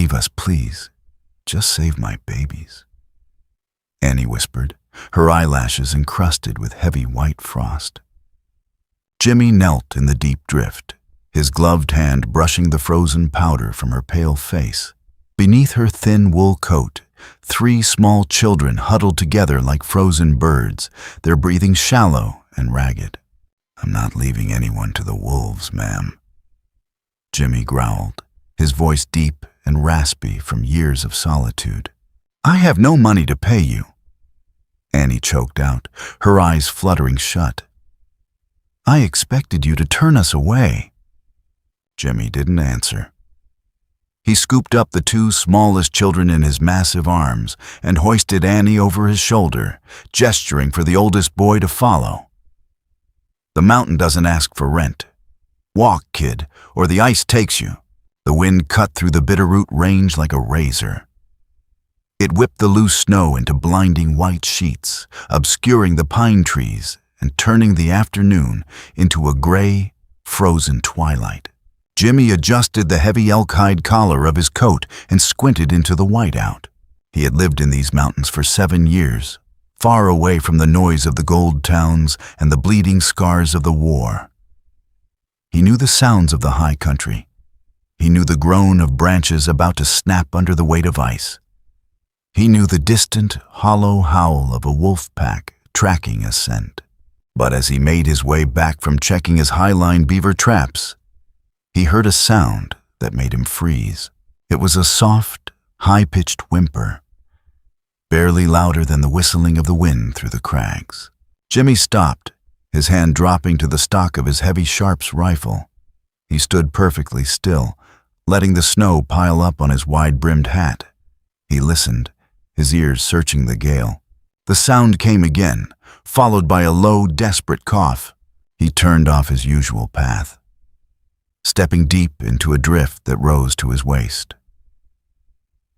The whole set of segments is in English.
leave us, please. Just save my babies," Annie whispered, her eyelashes encrusted with heavy white frost. Jimmy knelt in the deep drift, his gloved hand brushing the frozen powder from her pale face. Beneath her thin wool coat, 3 small children huddled together like frozen birds, their breathing shallow and ragged. "I'm not leaving anyone to the wolves, ma'am," Jimmy growled, his voice deep and raspy from years of solitude. "I have no money to pay you," Annie choked out, her eyes fluttering shut. "I expected you to turn us away." Jimmy didn't answer. He scooped up the 2 smallest children in his massive arms and hoisted Annie over his shoulder, gesturing for the oldest boy to follow. "The mountain doesn't ask for rent. Walk, kid, or the ice takes you." The wind cut through the Bitterroot Range like a razor. It whipped the loose snow into blinding white sheets, obscuring the pine trees and turning the afternoon into a gray, frozen twilight. Jimmy adjusted the heavy elk-hide collar of his coat and squinted into the whiteout. He had lived in these mountains for 7 years, far away from the noise of the gold towns and the bleeding scars of the war. He knew the sounds of the high country. He knew the groan of branches about to snap under the weight of ice. He knew the distant, hollow howl of a wolf pack tracking a scent. But as he made his way back from checking his highline beaver traps, he heard a sound that made him freeze. It was a soft, high-pitched whimper, barely louder than the whistling of the wind through the crags. Jimmy stopped, his hand dropping to the stock of his heavy Sharps rifle. He stood perfectly still, letting the snow pile up on his wide-brimmed hat. He listened, his ears searching the gale. The sound came again, followed by a low, desperate cough. He turned off his usual path, stepping deep into a drift that rose to his waist.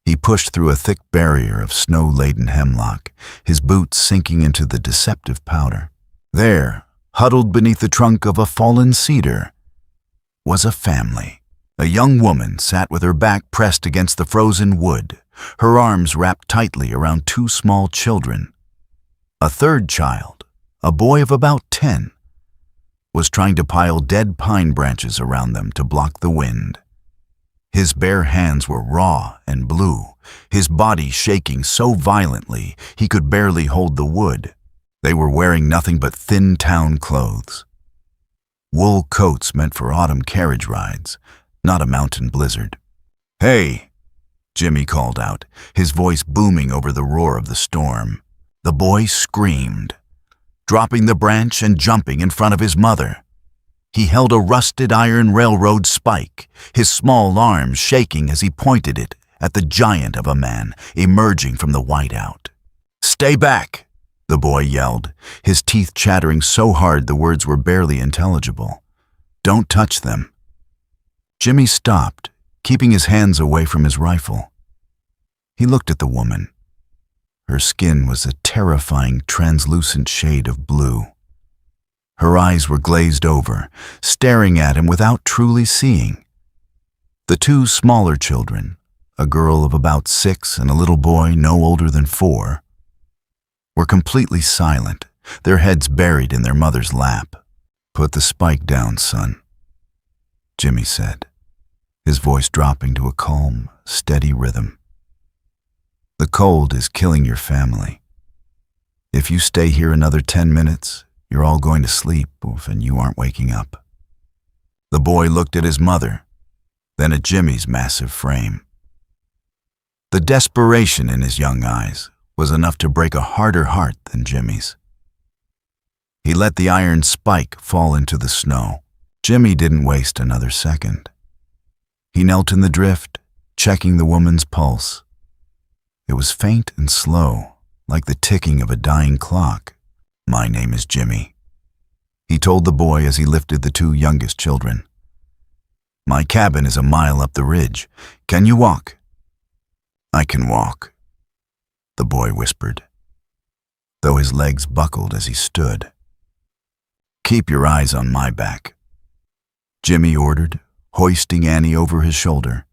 He pushed through a thick barrier of snow-laden hemlock, his boots sinking into the deceptive powder. There, huddled beneath the trunk of a fallen cedar, was a family. A young woman sat with her back pressed against the frozen wood, her arms wrapped tightly around 2 small children. A third child, a boy of about 10, was trying to pile dead pine branches around them to block the wind. His bare hands were raw and blue, his body shaking so violently he could barely hold the wood. They were wearing nothing but thin town clothes. Wool coats meant for autumn carriage rides, not a mountain blizzard. "Hey!" Jimmy called out, his voice booming over the roar of the storm. The boy screamed, dropping the branch and jumping in front of his mother. He held a rusted iron railroad spike, his small arms shaking as he pointed it at the giant of a man emerging from the whiteout. "Stay back!" the boy yelled, his teeth chattering so hard the words were barely intelligible. "Don't touch them." Jimmy stopped, keeping his hands away from his rifle. He looked at the woman. Her skin was a terrifying, translucent shade of blue. Her eyes were glazed over, staring at him without truly seeing. The 2 smaller children, a girl of about 6 and a little boy no older than 4, were completely silent, their heads buried in their mother's lap. "Put the spike down, son," Jimmy said, his voice dropping to a calm, steady rhythm. "The cold is killing your family. If you stay here another 10 minutes, you're all going to sleep, and you aren't waking up." The boy looked at his mother, then at Jimmy's massive frame. The desperation in his young eyes was enough to break a harder heart than Jimmy's. He let the iron spike fall into the snow. Jimmy didn't waste another second. He knelt in the drift, checking the woman's pulse. It was faint and slow, like the ticking of a dying clock. "My name is Jimmy," he told the boy as he lifted the 2 youngest children. "My cabin is a mile up the ridge. Can you walk?" "I can walk," the boy whispered, though his legs buckled as he stood. "Keep your eyes on my back," Jimmy ordered, hoisting Annie over his shoulder.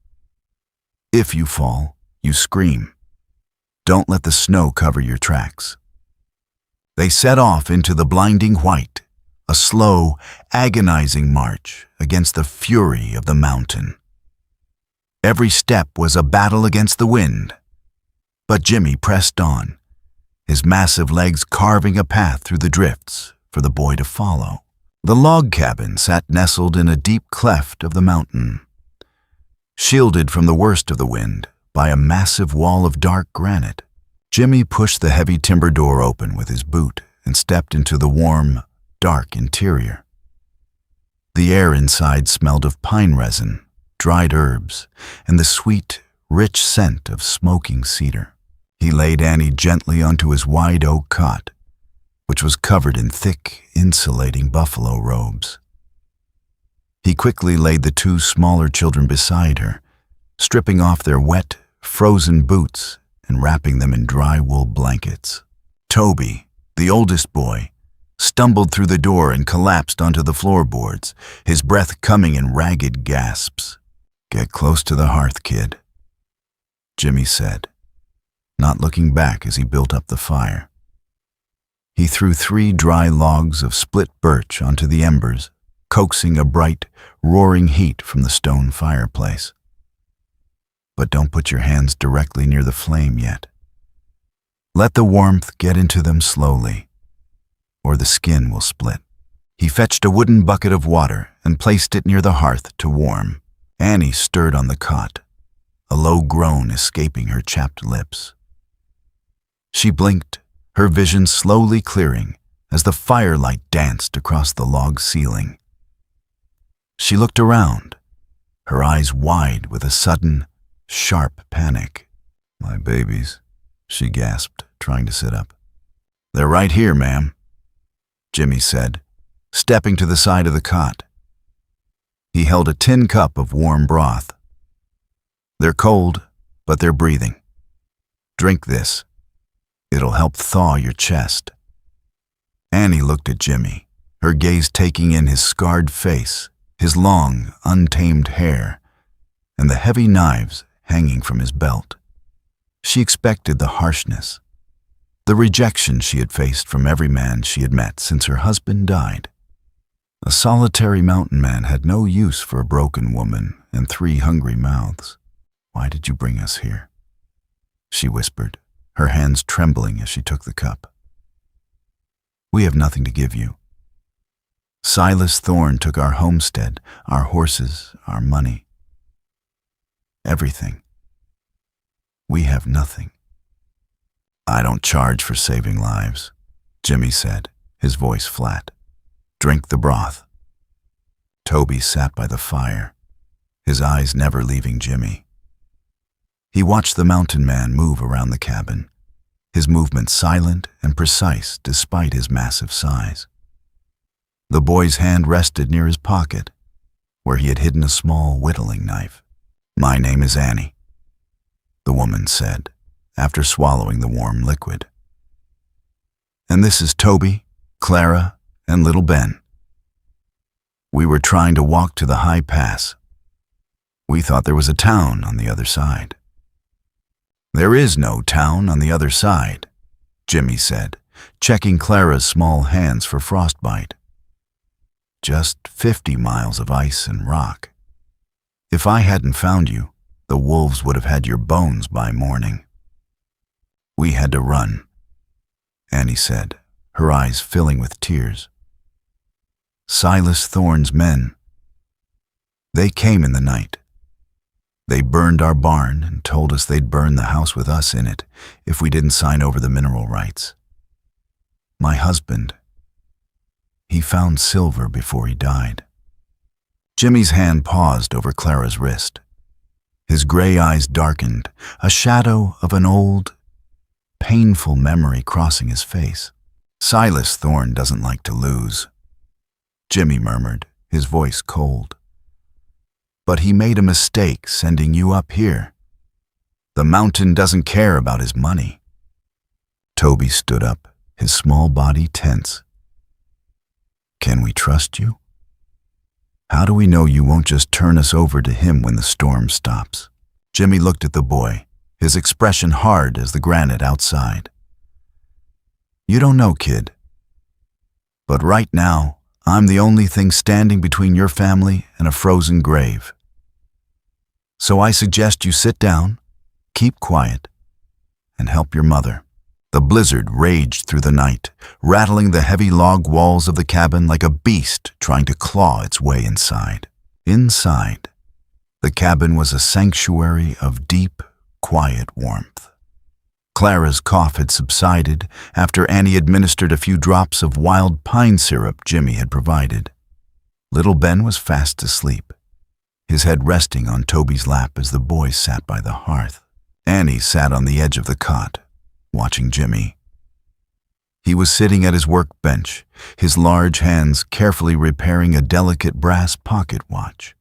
If you fall, you scream. Don't let the snow cover your tracks. They set off into the blinding white, a slow, agonizing march against the fury of the mountain. Every step was a battle against the wind, but Jimmy pressed on, his massive legs carving a path through the drifts for the boy to follow. The log cabin sat nestled in a deep cleft of the mountain, shielded from the worst of the wind by a massive wall of dark granite. Jimmy pushed the heavy timber door open with his boot and stepped into the warm, dark interior. The air inside smelled of pine resin, dried herbs, and the sweet, rich scent of smoking cedar. He laid Annie gently onto his wide oak cot, which was covered in thick, insulating buffalo robes. He quickly laid the two smaller children beside her, stripping off their wet, frozen boots and wrapping them in dry wool blankets. Toby, the oldest boy, stumbled through the door and collapsed onto the floorboards, his breath coming in ragged gasps. "Get close to the hearth, kid," Jimmy said, not looking back as he built up the fire. He threw 3 dry logs of split birch onto the embers, coaxing a bright, roaring heat from the stone fireplace. But don't put your hands directly near the flame yet. Let the warmth get into them slowly, or the skin will split. He fetched a wooden bucket of water and placed it near the hearth to warm. Annie stirred on the cot, a low groan escaping her chapped lips. She blinked, her vision slowly clearing as the firelight danced across the log ceiling. She looked around, her eyes wide with a sudden, sharp panic. "My babies," she gasped, trying to sit up. "They're right here, ma'am," Jimmy said, stepping to the side of the cot. He held a tin cup of warm broth. "They're cold, but they're breathing. Drink this. It'll help thaw your chest." Annie looked at Jimmy, her gaze taking in his scarred face, his long, untamed hair, and the heavy knives hanging from his belt. She expected the harshness, the rejection she had faced from every man she had met since her husband died. A solitary mountain man had no use for a broken woman and 3 hungry mouths. "Why did you bring us here?" she whispered, her hands trembling as she took the cup. "We have nothing to give you. Silas Thorne took our homestead, our horses, our money. Everything. We have nothing." "I don't charge for saving lives," Jimmy said, his voice flat. "Drink the broth." Toby sat by the fire, his eyes never leaving Jimmy. He watched the mountain man move around the cabin, his movements silent and precise despite his massive size. The boy's hand rested near his pocket, where he had hidden a small whittling knife. "My name is Annie," the woman said, after swallowing the warm liquid. "And this is Toby, Clara, and little Ben. We were trying to walk to the high pass. We thought there was a town on the other side." "There is no town on the other side," Jimmy said, checking Clara's small hands for frostbite. "Just 50 miles of ice and rock. If I hadn't found you, the wolves would have had your bones by morning." "We had to run," Annie said, her eyes filling with tears. "Silas Thorne's men. They came in the night. They burned our barn and told us they'd burn the house with us in it if we didn't sign over the mineral rights. My husband, he found silver before he died." Jimmy's hand paused over Clara's wrist. His gray eyes darkened, a shadow of an old, painful memory crossing his face. "Silas Thorne doesn't like to lose," Jimmy murmured, his voice cold. "But he made a mistake sending you up here. The mountain doesn't care about his money." Toby stood up, his small body tense. "Can we trust you? How do we know you won't just turn us over to him when the storm stops?" Jimmy looked at the boy, his expression hard as the granite outside. "You don't know, kid. But right now, I'm the only thing standing between your family and a frozen grave. So I suggest you sit down, keep quiet, and help your mother." The blizzard raged through the night, rattling the heavy log walls of the cabin like a beast trying to claw its way inside. Inside, the cabin was a sanctuary of deep, quiet warmth. Clara's cough had subsided after Annie administered a few drops of wild pine syrup Jimmy had provided. Little Ben was fast asleep, his head resting on Toby's lap as the boys sat by the hearth. Annie sat on the edge of the cot, watching Jimmy. He was sitting at his workbench, his large hands carefully repairing a delicate brass pocket watch.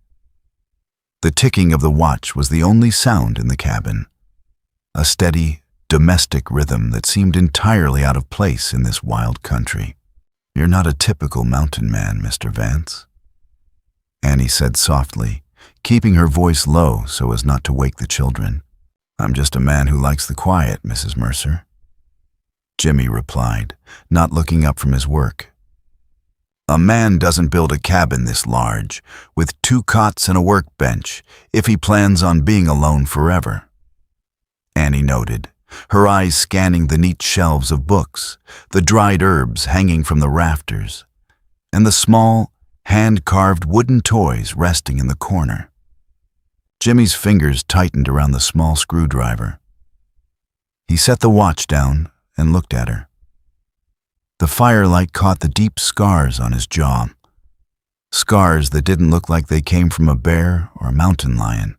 The ticking of the watch was the only sound in the cabin, a steady, domestic rhythm that seemed entirely out of place in this wild country. "You're not a typical mountain man, Mr. Vance," Annie said softly, keeping her voice low so as not to wake the children. "I'm just a man who likes the quiet, Mrs. Mercer," Jimmy replied, not looking up from his work. "A man doesn't build a cabin this large, with 2 cots and a workbench, if he plans on being alone forever," Annie noted, her eyes scanning the neat shelves of books, the dried herbs hanging from the rafters, and the small, hand-carved wooden toys resting in the corner. Jimmy's fingers tightened around the small screwdriver. He set the watch down and looked at her. The firelight caught the deep scars on his jaw, scars that didn't look like they came from a bear or a mountain lion.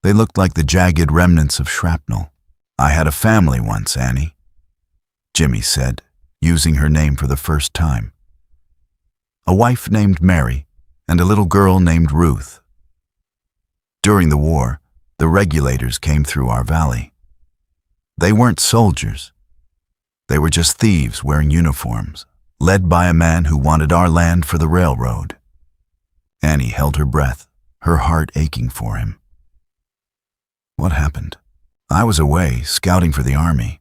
They looked like the jagged remnants of shrapnel. "I had a family once, Annie," Jimmy said, using her name for the first time. "A wife named Mary and a little girl named Ruth. During the war, the regulators came through our valley. They weren't soldiers. They were just thieves wearing uniforms, led by a man who wanted our land for the railroad." Annie held her breath, her heart aching for him. "What happened?" "I was away, scouting for the army,"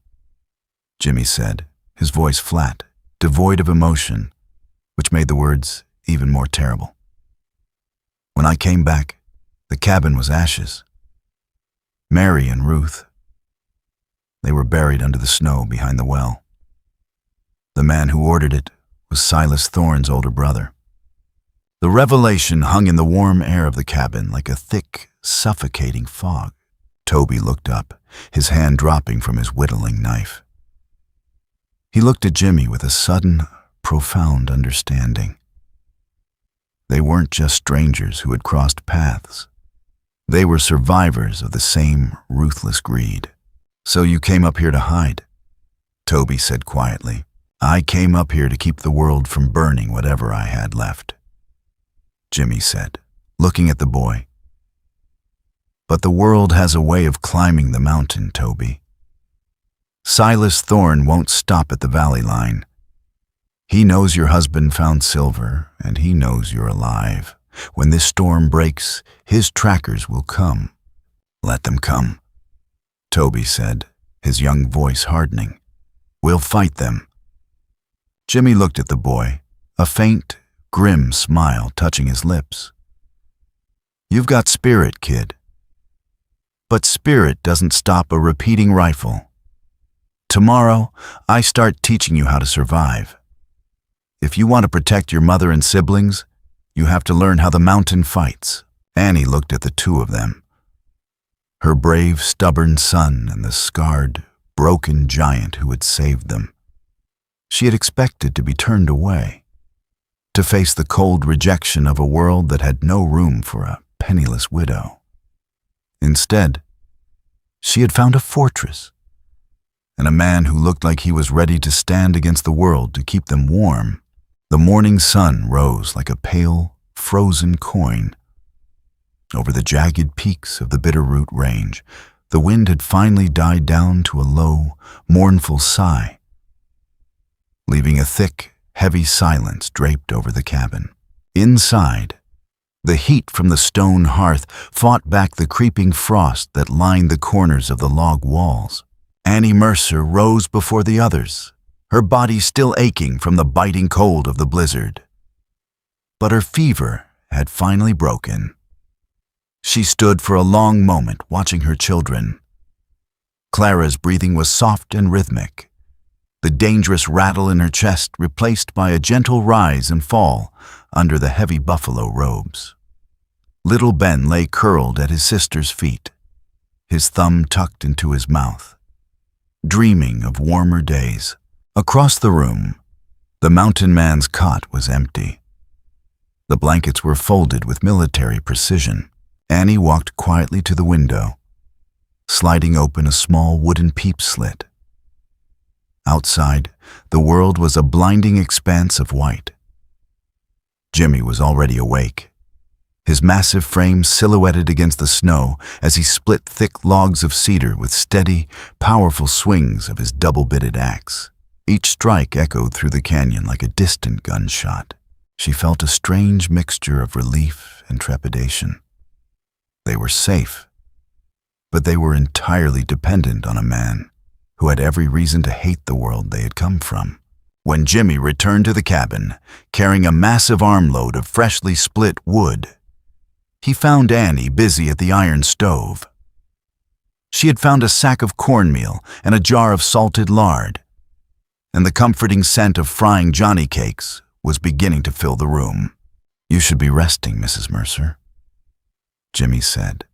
Jimmy said, his voice flat, devoid of emotion, which made the words even more terrible. "When I came back, the cabin was ashes. Mary and Ruth, they were buried under the snow behind the well. The man who ordered it was Silas Thorne's older brother." The revelation hung in the warm air of the cabin like a thick, suffocating fog. Toby looked up, his hand dropping from his whittling knife. He looked at Jimmy with a sudden, profound understanding. They weren't just strangers who had crossed paths. They were survivors of the same ruthless greed. "So you came up here to hide," Toby said quietly. "I came up here to keep the world from burning whatever I had left," Jimmy said, looking at the boy. "But the world has a way of climbing the mountain, Toby. Silas Thorne won't stop at the valley line. He knows your husband found silver, and he knows you're alive. When this storm breaks, his trackers will come." "Let them come," Toby said, his young voice hardening. "We'll fight them." Jimmy looked at the boy, a faint, grim smile touching his lips. "You've got spirit, kid. But spirit doesn't stop a repeating rifle. Tomorrow, I start teaching you how to survive. If you want to protect your mother and siblings, you have to learn how the mountain fights." Annie looked at the 2 of them, her brave, stubborn son and the scarred, broken giant who had saved them. She had expected to be turned away, to face the cold rejection of a world that had no room for a penniless widow. Instead, she had found a fortress, and a man who looked like he was ready to stand against the world to keep them warm. The morning sun rose like a pale, frozen coin. Over the jagged peaks of the Bitterroot Range, the wind had finally died down to a low, mournful sigh, leaving a thick, heavy silence draped over the cabin. Inside, The heat from the stone hearth fought back the creeping frost that lined the corners of the log walls. Annie Mercer rose before the others, her body still aching from the biting cold of the blizzard. But her fever had finally broken. She stood for a long moment watching her children. Clara's breathing was soft and rhythmic, the dangerous rattle in her chest replaced by a gentle rise and fall under the heavy buffalo robes. Little Ben lay curled at his sister's feet, his thumb tucked into his mouth, dreaming of warmer days. Across the room, the mountain man's cot was empty. The blankets were folded with military precision. Annie walked quietly to the window, sliding open a small wooden peep slit. Outside, the world was a blinding expanse of white. Jimmy was already awake, his massive frame silhouetted against the snow as he split thick logs of cedar with steady, powerful swings of his double-bitted axe. Each strike echoed through the canyon like a distant gunshot. She felt a strange mixture of relief and trepidation. They were safe, but they were entirely dependent on a man who had every reason to hate the world they had come from. When Jimmy returned to the cabin, carrying a massive armload of freshly split wood, he found Annie busy at the iron stove. She had found a sack of cornmeal and a jar of salted lard, and the comforting scent of frying Johnny cakes was beginning to fill the room. "You should be resting, Mrs. Mercer," Jimmy said,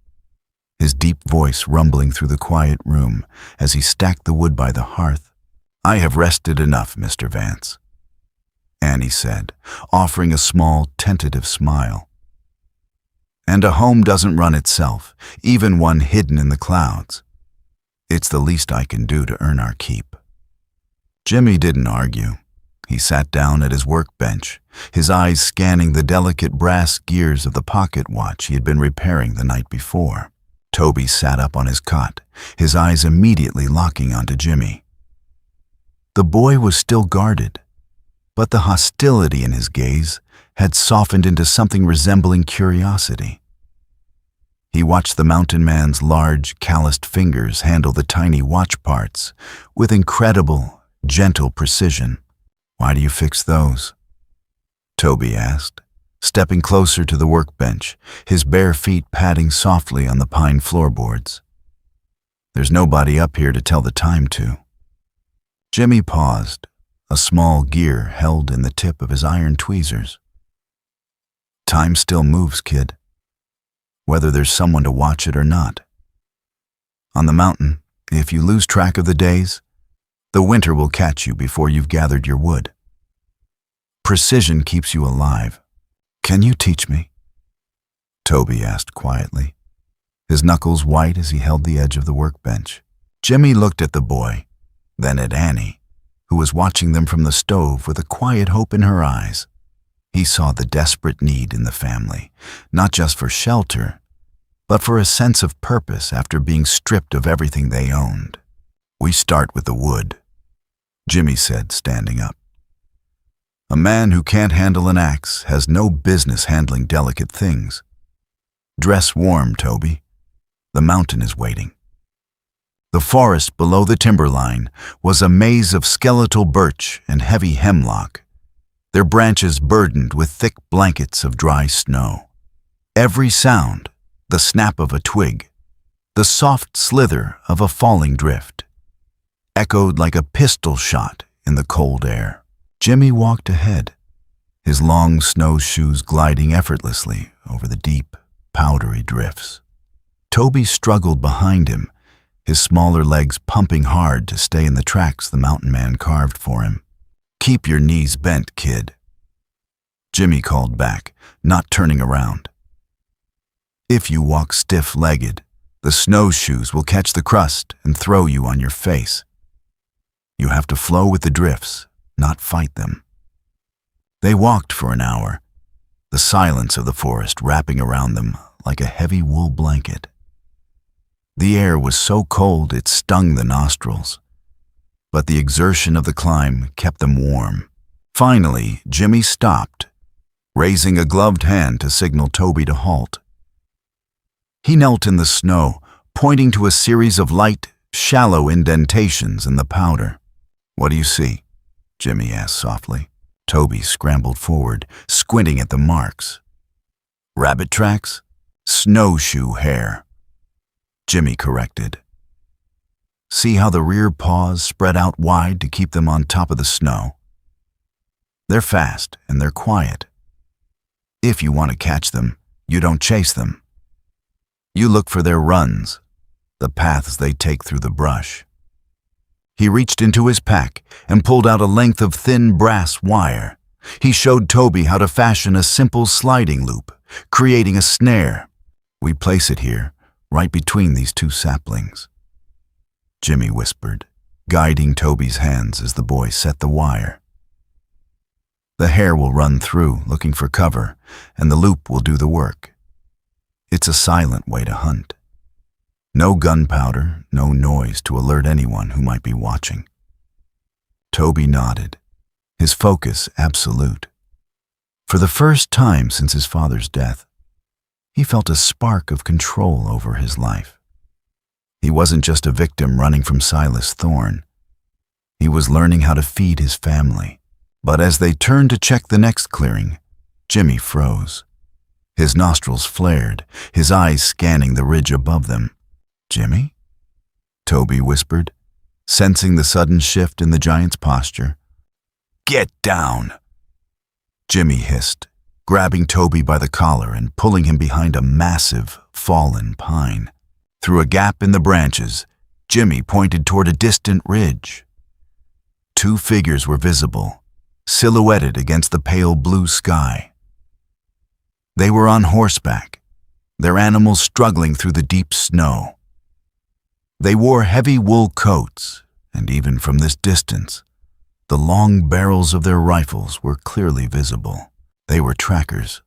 his deep voice rumbling through the quiet room as he stacked the wood by the hearth. "I have rested enough, Mr. Vance," Annie said, offering a small, tentative smile. "And a home doesn't run itself, even one hidden in the clouds. It's the least I can do to earn our keep." Jimmy didn't argue. He sat down at his workbench, his eyes scanning the delicate brass gears of the pocket watch he had been repairing the night before. Toby sat up on his cot, his eyes immediately locking onto Jimmy. The boy was still guarded, but the hostility in his gaze had softened into something resembling curiosity. He watched the mountain man's large, calloused fingers handle the tiny watch parts with incredible, gentle precision. "Why do you fix those?" Toby asked, stepping closer to the workbench, his bare feet padding softly on the pine floorboards. "There's nobody up here to tell the time to." Jimmy paused, a small gear held in the tip of his iron tweezers. "Time still moves, kid, whether there's someone to watch it or not. On the mountain, if you lose track of the days, the winter will catch you before you've gathered your wood. Precision keeps you alive. Can you teach me?" Toby asked quietly, his knuckles white as he held the edge of the workbench. Jimmy looked at the boy, then at Annie, who was watching them from the stove with a quiet hope in her eyes. He saw the desperate need in the family, not just for shelter, but for a sense of purpose after being stripped of everything they owned. "We start with the wood," Jimmy said, standing up. "A man who can't handle an axe has no business handling delicate things. Dress warm, Toby. The mountain is waiting." The forest below the timberline was a maze of skeletal birch and heavy hemlock, their branches burdened with thick blankets of dry snow. Every sound, the snap of a twig, the soft slither of a falling drift, echoed like a pistol shot in the cold air. Jimmy walked ahead, his long snowshoes gliding effortlessly over the deep, powdery drifts. Toby struggled behind him, his smaller legs pumping hard to stay in the tracks the mountain man carved for him. "Keep your knees bent, kid," Jimmy called back, not turning around. "If you walk stiff-legged, the snowshoes will catch the crust and throw you on your face. You have to flow with the drifts, not fight them." They walked for an hour, the silence of the forest wrapping around them like a heavy wool blanket. The air was so cold it stung the nostrils, but the exertion of the climb kept them warm. Finally, Jimmy stopped, raising a gloved hand to signal Toby to halt. He knelt in the snow, pointing to a series of light, shallow indentations in the powder. "What do you see?" Jimmy asked softly. Toby scrambled forward, squinting at the marks. "Rabbit tracks? Snowshoe hair," Jimmy corrected. "See how the rear paws spread out wide to keep them on top of the snow? They're fast and they're quiet. If you want to catch them, you don't chase them. You look for their runs, the paths they take through the brush." He reached into his pack and pulled out a length of thin brass wire. He showed Toby how to fashion a simple sliding loop, creating a snare. "We place it here, right between these two saplings," Jimmy whispered, guiding Toby's hands as the boy set the wire. "The hare will run through, looking for cover, and the loop will do the work. It's a silent way to hunt. No gunpowder, no noise to alert anyone who might be watching." Toby nodded, his focus absolute. For the first time since his father's death, he felt a spark of control over his life. He wasn't just a victim running from Silas Thorne. He was learning how to feed his family. But as they turned to check the next clearing, Jimmy froze. His nostrils flared, his eyes scanning the ridge above them. "Jimmy?" Toby whispered, sensing the sudden shift in the giant's posture. "Get down!" Jimmy hissed, grabbing Toby by the collar and pulling him behind a massive, fallen pine. Through a gap in the branches, Jimmy pointed toward a distant ridge. Two figures were visible, silhouetted against the pale blue sky. They were on horseback, their animals struggling through the deep snow. They wore heavy wool coats, and even from this distance, the long barrels of their rifles were clearly visible. They were trackers.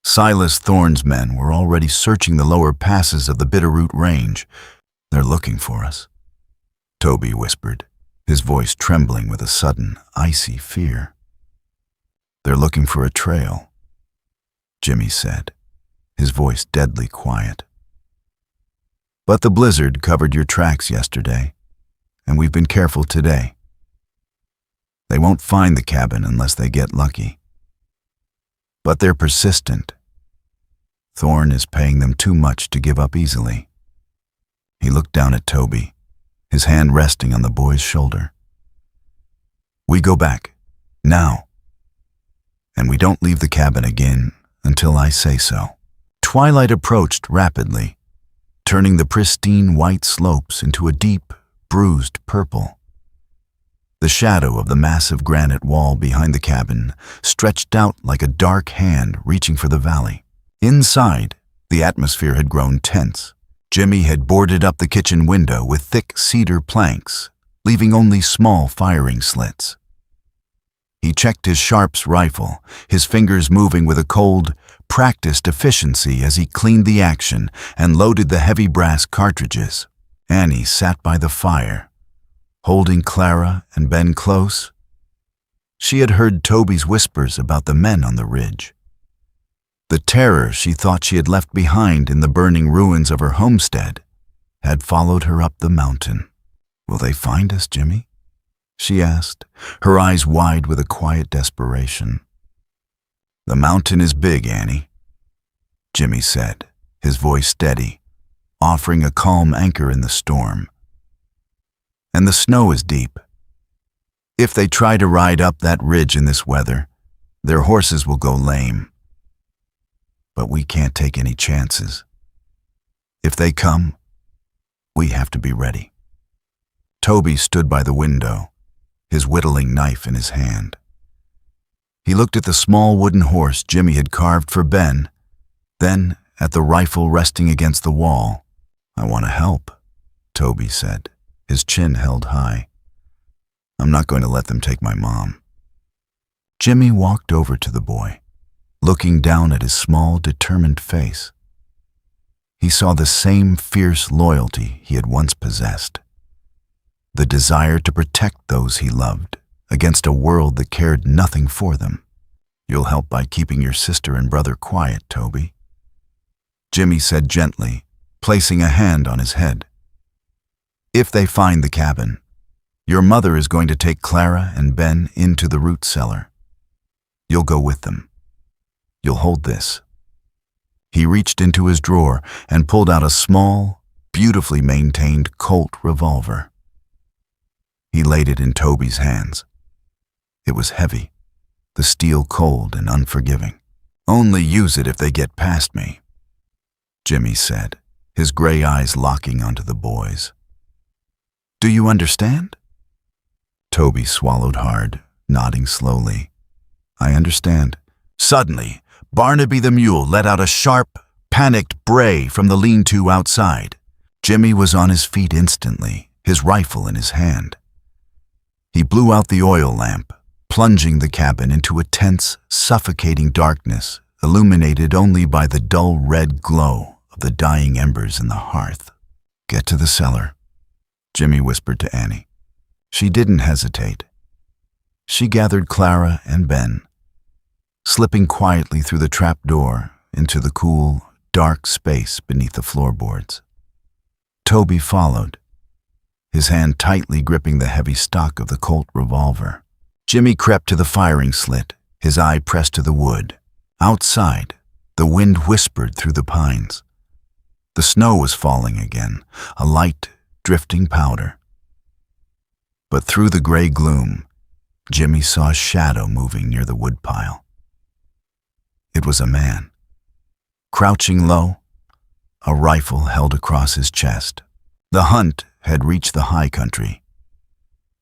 Silas Thorne's men were already searching the lower passes of the Bitterroot Range. "They're looking for us," Toby whispered, his voice trembling with a sudden, icy fear. "They're looking for a trail," Jimmy said, his voice deadly quiet. "But the blizzard covered your tracks yesterday, and we've been careful today. They won't find the cabin unless they get lucky. But they're persistent. Thorne is paying them too much to give up easily." He looked down at Toby, his hand resting on the boy's shoulder. "We go back, now. And we don't leave the cabin again until I say so." Twilight approached rapidly, turning the pristine white slopes into a deep, bruised purple. The shadow of the massive granite wall behind the cabin stretched out like a dark hand reaching for the valley. Inside, the atmosphere had grown tense. Jimmy had boarded up the kitchen window with thick cedar planks, leaving only small firing slits. He checked his Sharps rifle, his fingers moving with a cold, practiced efficiency as he cleaned the action and loaded the heavy brass cartridges. Annie sat by the fire, holding Clara and Ben close. She had heard Toby's whispers about the men on the ridge. The terror she thought she had left behind in the burning ruins of her homestead had followed her up the mountain. "Will they find us, Jimmy?" she asked, her eyes wide with a quiet desperation. "The mountain is big, Annie," Jimmy said, his voice steady, offering a calm anchor in the storm. "And the snow is deep. If they try to ride up that ridge in this weather, their horses will go lame. But we can't take any chances. If they come, we have to be ready." Toby stood by the window, his whittling knife in his hand. He looked at the small wooden horse Jimmy had carved for Ben, then at the rifle resting against the wall. "I want to help," Toby said, his chin held high. "I'm not going to let them take my mom." Jimmy walked over to the boy, looking down at his small, determined face. He saw the same fierce loyalty he had once possessed, the desire to protect those he loved against a world that cared nothing for them. You'll help by keeping your sister and brother quiet, Toby, Jimmy said gently, placing a hand on his head. If they find the cabin, your mother is going to take Clara and Ben into the root cellar. You'll go with them. You'll hold this. He reached into his drawer and pulled out a small, beautifully maintained Colt revolver. He laid it in Toby's hands. It was heavy, the steel cold and unforgiving. Only use it if they get past me, Jimmy said, his gray eyes locking onto the boy's. Do you understand? Toby swallowed hard, nodding slowly. I understand. Suddenly, Barnaby the mule let out a sharp, panicked bray from the lean-to outside. Jimmy was on his feet instantly, his rifle in his hand. He blew out the oil lamp, plunging the cabin into a tense, suffocating darkness, illuminated only by the dull red glow of the dying embers in the hearth. Get to the cellar, Jimmy whispered to Annie. She didn't hesitate. She gathered Clara and Ben, slipping quietly through the trap door into the cool, dark space beneath the floorboards. Toby followed, his hand tightly gripping the heavy stock of the Colt revolver. Jimmy crept to the firing slit, his eye pressed to the wood. Outside, the wind whispered through the pines. The snow was falling again, a light, drifting powder. But through the gray gloom, Jimmy saw a shadow moving near the woodpile. It was a man. Crouching low, a rifle held across his chest. The hunt had reached the high country.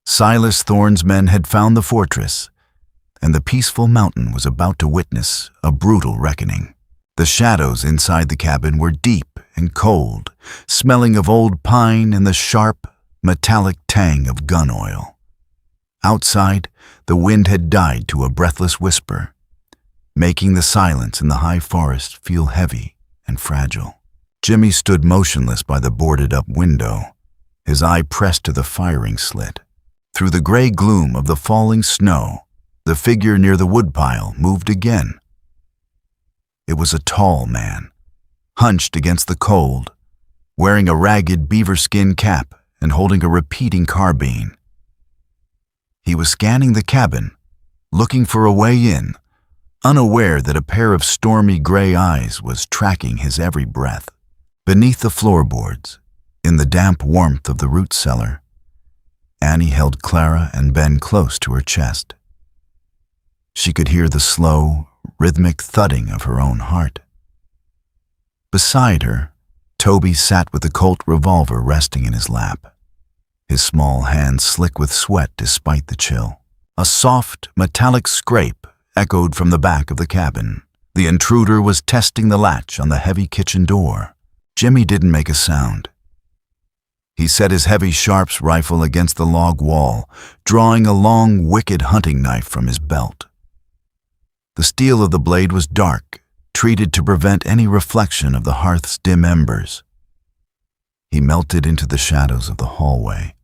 Silas Thorne's men had found the fortress, and the peaceful mountain was about to witness a brutal reckoning. The shadows inside the cabin were deep and cold, smelling of old pine and the sharp, metallic tang of gun oil. Outside, the wind had died to a breathless whisper, making the silence in the high forest feel heavy and fragile. Jimmy stood motionless by the boarded-up window, his eye pressed to the firing slit. Through the gray gloom of the falling snow, the figure near the woodpile moved again. It was a tall man, hunched against the cold, wearing a ragged beaver-skin cap and holding a repeating carbine. He was scanning the cabin, looking for a way in, unaware that a pair of stormy gray eyes was tracking his every breath. Beneath the floorboards, in the damp warmth of the root cellar, Annie held Clara and Ben close to her chest. She could hear the slow, rhythmic thudding of her own heart. Beside her, Toby sat with the Colt revolver resting in his lap, his small hands slick with sweat despite the chill. A soft, metallic scrape echoed from the back of the cabin. The intruder was testing the latch on the heavy kitchen door. Jimmy didn't make a sound. He set his heavy Sharps rifle against the log wall, drawing a long, wicked hunting knife from his belt. The steel of the blade was dark, treated to prevent any reflection of the hearth's dim embers. He melted into the shadows of the hallway,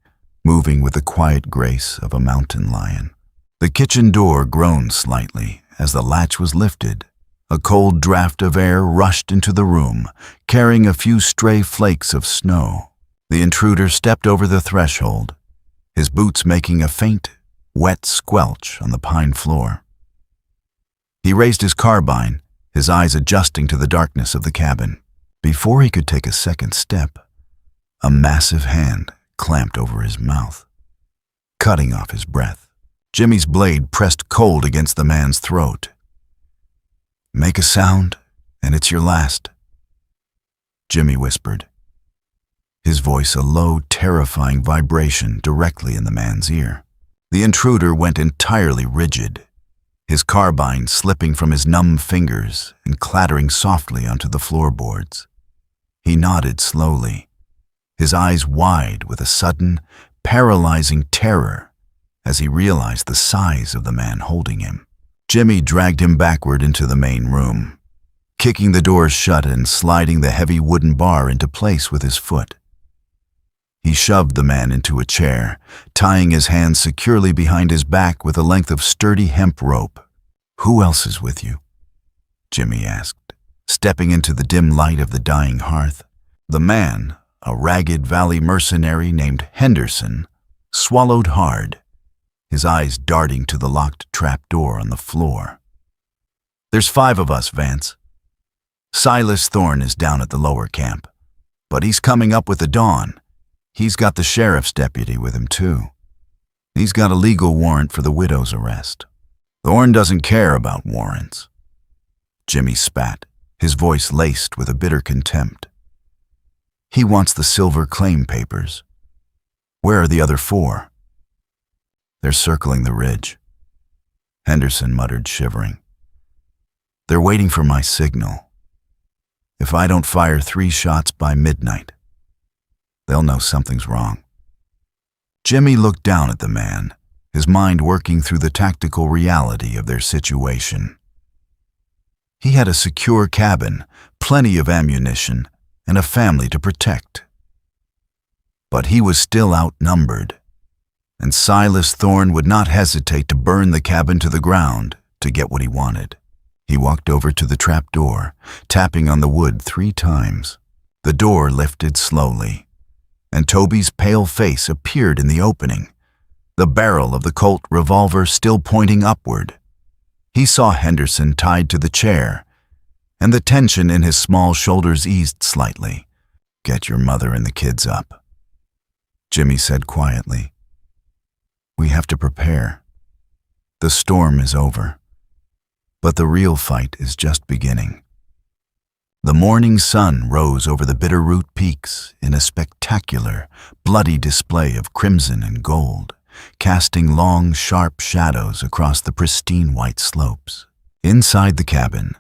moving with the quiet grace of a mountain lion. The kitchen door groaned slightly as the latch was lifted. A cold draft of air rushed into the room, carrying a few stray flakes of snow. The intruder stepped over the threshold, his boots making a faint, wet squelch on the pine floor. He raised his carbine, his eyes adjusting to the darkness of the cabin. Before he could take a second step, a massive hand clamped over his mouth, cutting off his breath. Jimmy's blade pressed cold against the man's throat. "Make a sound, and it's your last," Jimmy whispered, his voice a low, terrifying vibration directly in the man's ear. The intruder went entirely rigid, his carbine slipping from his numb fingers and clattering softly onto the floorboards. He nodded slowly, his eyes wide with a sudden, paralyzing terror as he realized the size of the man holding him. Jimmy dragged him backward into the main room, kicking the doors shut and sliding the heavy wooden bar into place with his foot. He shoved the man into a chair, tying his hands securely behind his back with a length of sturdy hemp rope. "Who else is with you?" Jimmy asked, stepping into the dim light of the dying hearth. The man, a ragged valley mercenary named Henderson, swallowed hard, his eyes darting to the locked trapdoor on the floor. "There's 5 of us, Vance. Silas Thorne is down at the lower camp, but he's coming up with the dawn. He's got the sheriff's deputy with him, too. He's got a legal warrant for the widow's arrest. Thorne doesn't care about warrants." Jimmy spat, his voice laced with a bitter contempt. "He wants the silver claim papers. Where are the other 4? "They're circling the ridge," Henderson muttered, shivering. "They're waiting for my signal. If I don't fire 3 shots by midnight, they'll know something's wrong." Jimmy looked down at the man, his mind working through the tactical reality of their situation. He had a secure cabin, plenty of ammunition, and a family to protect. But he was still outnumbered, and Silas Thorne would not hesitate to burn the cabin to the ground to get what he wanted. He walked over to the trapdoor, tapping on the wood 3 times. The door lifted slowly, and Toby's pale face appeared in the opening, the barrel of the Colt revolver still pointing upward. He saw Henderson tied to the chair, and the tension in his small shoulders eased slightly. "Get your mother and the kids up," Jimmy said quietly. "We have to prepare. The storm is over, but the real fight is just beginning." The morning sun rose over the Bitterroot Peaks in a spectacular, bloody display of crimson and gold, casting long, sharp shadows across the pristine white slopes. Inside the cabin,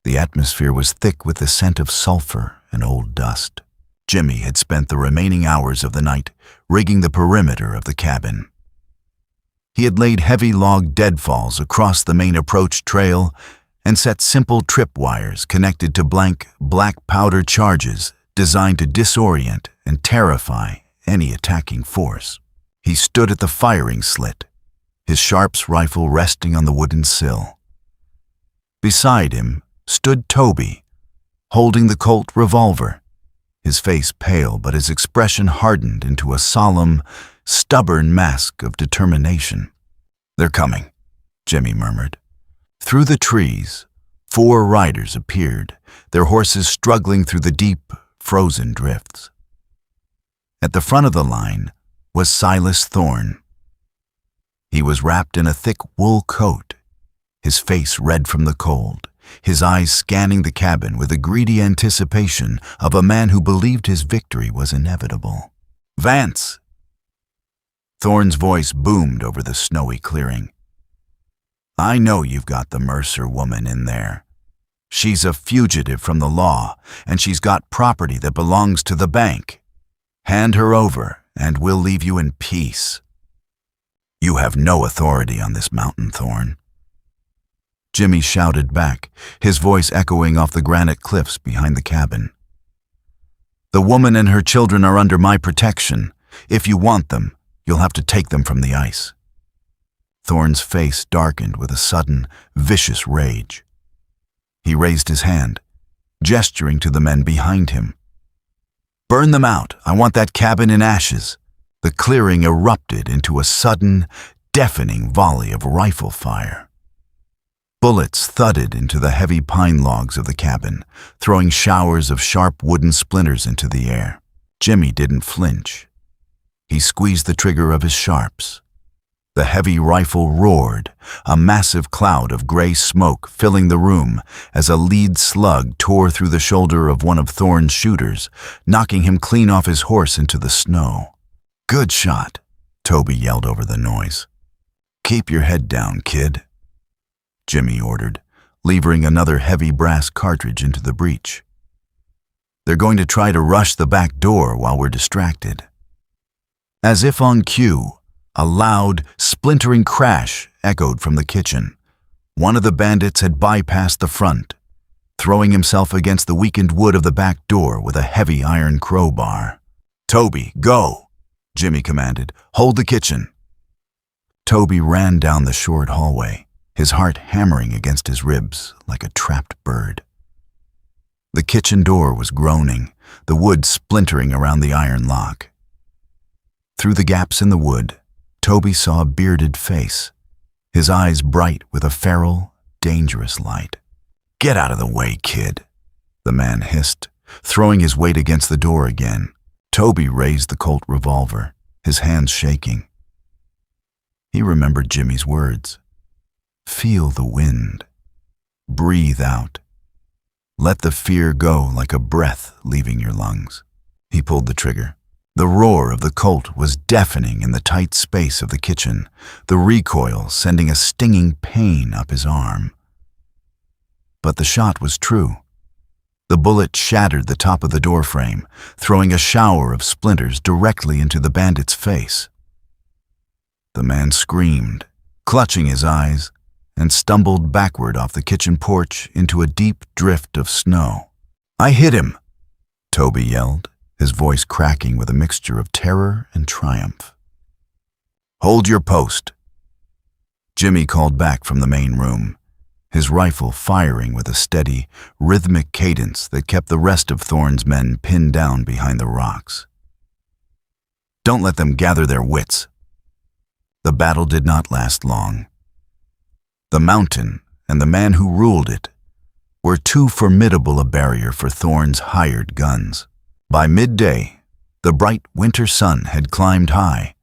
the atmosphere was thick with the scent of sulfur and old dust. Jimmy had spent the remaining hours of the night rigging the perimeter of the cabin. He had laid heavy log deadfalls across the main approach trail and set simple tripwires connected to blank black powder charges designed to disorient and terrify any attacking force. He stood at the firing slit, his Sharps rifle resting on the wooden sill. Beside him stood Toby, holding the Colt revolver, his face pale but his expression hardened into a solemn, stubborn mask of determination. "They're coming," Jimmy murmured. Through the trees, 4 riders appeared, their horses struggling through the deep, frozen drifts. At the front of the line was Silas Thorne. He was wrapped in a thick wool coat, his face red from the cold, his eyes scanning the cabin with a greedy anticipation of a man who believed his victory was inevitable. "Vance!" Thorne's voice boomed over the snowy clearing. "I know you've got the Mercer woman in there. She's a fugitive from the law, and she's got property that belongs to the bank. Hand her over, and we'll leave you in peace." "You have no authority on this mountain, Thorne," Jimmy shouted back, his voice echoing off the granite cliffs behind the cabin. "The woman and her children are under my protection. If you want them, you'll have to take them from the ice." Thorne's face darkened with a sudden, vicious rage. He raised his hand, gesturing to the men behind him. "Burn them out. I want that cabin in ashes." The clearing erupted into a sudden, deafening volley of rifle fire. Bullets thudded into the heavy pine logs of the cabin, throwing showers of sharp wooden splinters into the air. Jimmy didn't flinch. He squeezed the trigger of his Sharps. The heavy rifle roared, a massive cloud of gray smoke filling the room as a lead slug tore through the shoulder of one of Thorne's shooters, knocking him clean off his horse into the snow. "Good shot," Toby yelled over the noise. "Keep your head down, kid," Jimmy ordered, levering another heavy brass cartridge into the breech. "They're going to try to rush the back door while we're distracted." As if on cue, a loud, splintering crash echoed from the kitchen. One of the bandits had bypassed the front, throwing himself against the weakened wood of the back door with a heavy iron crowbar. "Toby, go!" Jimmy commanded. "Hold the kitchen." Toby ran down the short hallway, his heart hammering against his ribs like a trapped bird. The kitchen door was groaning, the wood splintering around the iron lock. Through the gaps in the wood, Toby saw a bearded face, his eyes bright with a feral, dangerous light. "Get out of the way, kid," the man hissed, throwing his weight against the door again. Toby raised the Colt revolver, his hands shaking. He remembered Jimmy's words. Feel the wind. Breathe out. Let the fear go like a breath leaving your lungs. He pulled the trigger. The roar of the Colt was deafening in the tight space of the kitchen, the recoil sending a stinging pain up his arm. But the shot was true. The bullet shattered the top of the doorframe, throwing a shower of splinters directly into the bandit's face. The man screamed, clutching his eyes, and stumbled backward off the kitchen porch into a deep drift of snow. "I hit him!" Toby yelled, his voice cracking with a mixture of terror and triumph. "Hold your post!" Jimmy called back from the main room, his rifle firing with a steady, rhythmic cadence that kept the rest of Thorne's men pinned down behind the rocks. "Don't let them gather their wits." The battle did not last long. The mountain and the man who ruled it were too formidable a barrier for Thorne's hired guns. By midday, the bright winter sun had climbed high,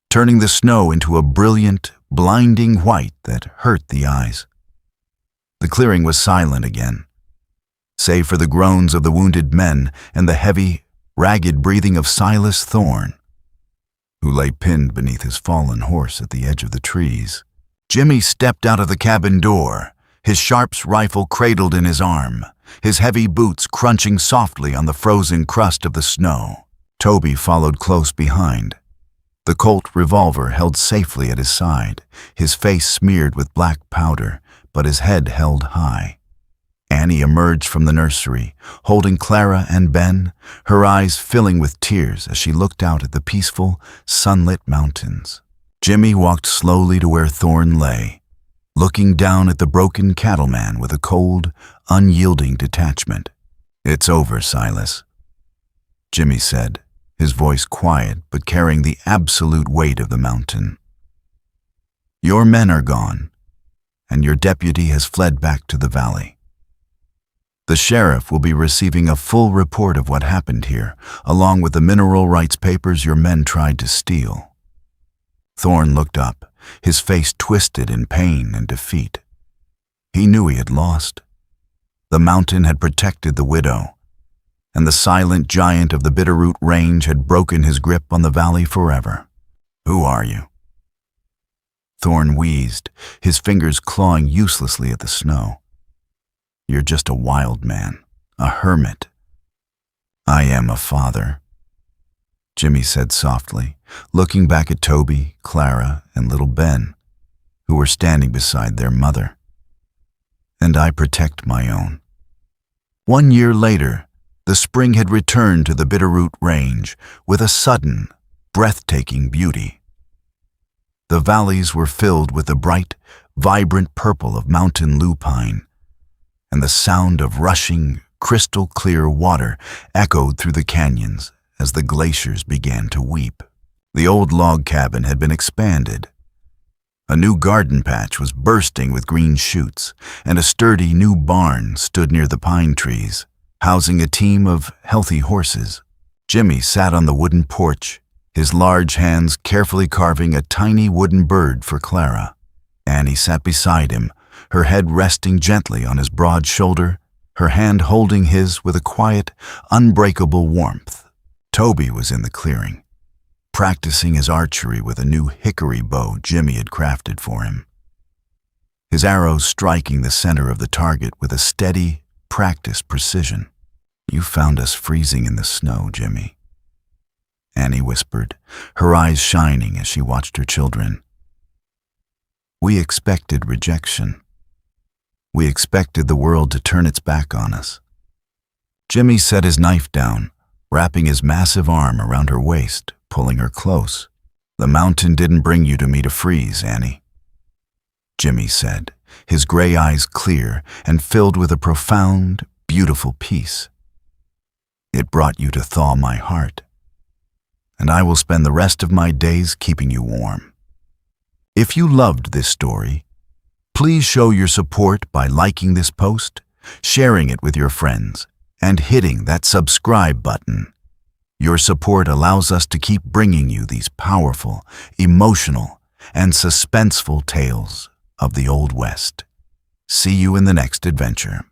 turning the snow into a brilliant, blinding white that hurt the eyes. The clearing was silent again, save for the groans of the wounded men and the heavy, ragged breathing of Silas Thorne, who lay pinned beneath his fallen horse at the edge of the trees. Jimmy stepped out of the cabin door, his Sharps rifle cradled in his arm, his heavy boots crunching softly on the frozen crust of the snow. Toby followed close behind, the Colt revolver held safely at his side, his face smeared with black powder, but his head held high. Annie emerged from the nursery, holding Clara and Ben, her eyes filling with tears as she looked out at the peaceful, sunlit mountains. Jimmy walked slowly to where Thorne lay, looking down at the broken cattleman with a cold, unyielding detachment. "It's over, Silas," Jimmy said, his voice quiet but carrying the absolute weight of the mountain. "Your men are gone, and your deputy has fled back to the valley. The sheriff will be receiving a full report of what happened here, along with the mineral rights papers your men tried to steal." Thorne looked up, his face twisted in pain and defeat. He knew he had lost. The mountain had protected the widow, and the silent giant of the Bitterroot Range had broken his grip on the valley forever. "Who are you?" Thorne wheezed, his fingers clawing uselessly at the snow. "You're just a wild man, a hermit." "I am a father," Jimmy said softly, looking back at Toby, Clara, and little Ben, who were standing beside their mother. "And I protect my own." 1 year later, the spring had returned to the Bitterroot Range with a sudden, breathtaking beauty. The valleys were filled with the bright, vibrant purple of mountain lupine, and the sound of rushing, crystal-clear water echoed through the canyons as the glaciers began to weep. The old log cabin had been expanded. A new garden patch was bursting with green shoots, and a sturdy new barn stood near the pine trees, housing a team of healthy horses. Jimmy sat on the wooden porch, his large hands carefully carving a tiny wooden bird for Clara. Annie sat beside him, her head resting gently on his broad shoulder, her hand holding his with a quiet, unbreakable warmth. Toby was in the clearing, practicing his archery with a new hickory bow Jimmy had crafted for him. His arrows striking the center of the target with a steady, practiced precision. "You found us freezing in the snow, Jimmy," Annie whispered, her eyes shining as she watched her children. "We expected rejection. We expected the world to turn its back on us." Jimmy set his knife down, wrapping his massive arm around her waist, pulling her close. "The mountain didn't bring you to me to freeze, Annie." Jimmy said, his gray eyes clear and filled with a profound, beautiful peace. It brought you to thaw my heart, and I will spend the rest of my days keeping you warm. If you loved this story, please show your support by liking this post, sharing it with your friends, and hitting that subscribe button. Your support allows us to keep bringing you these powerful, emotional, and suspenseful tales of the Old West. See you in the next adventure.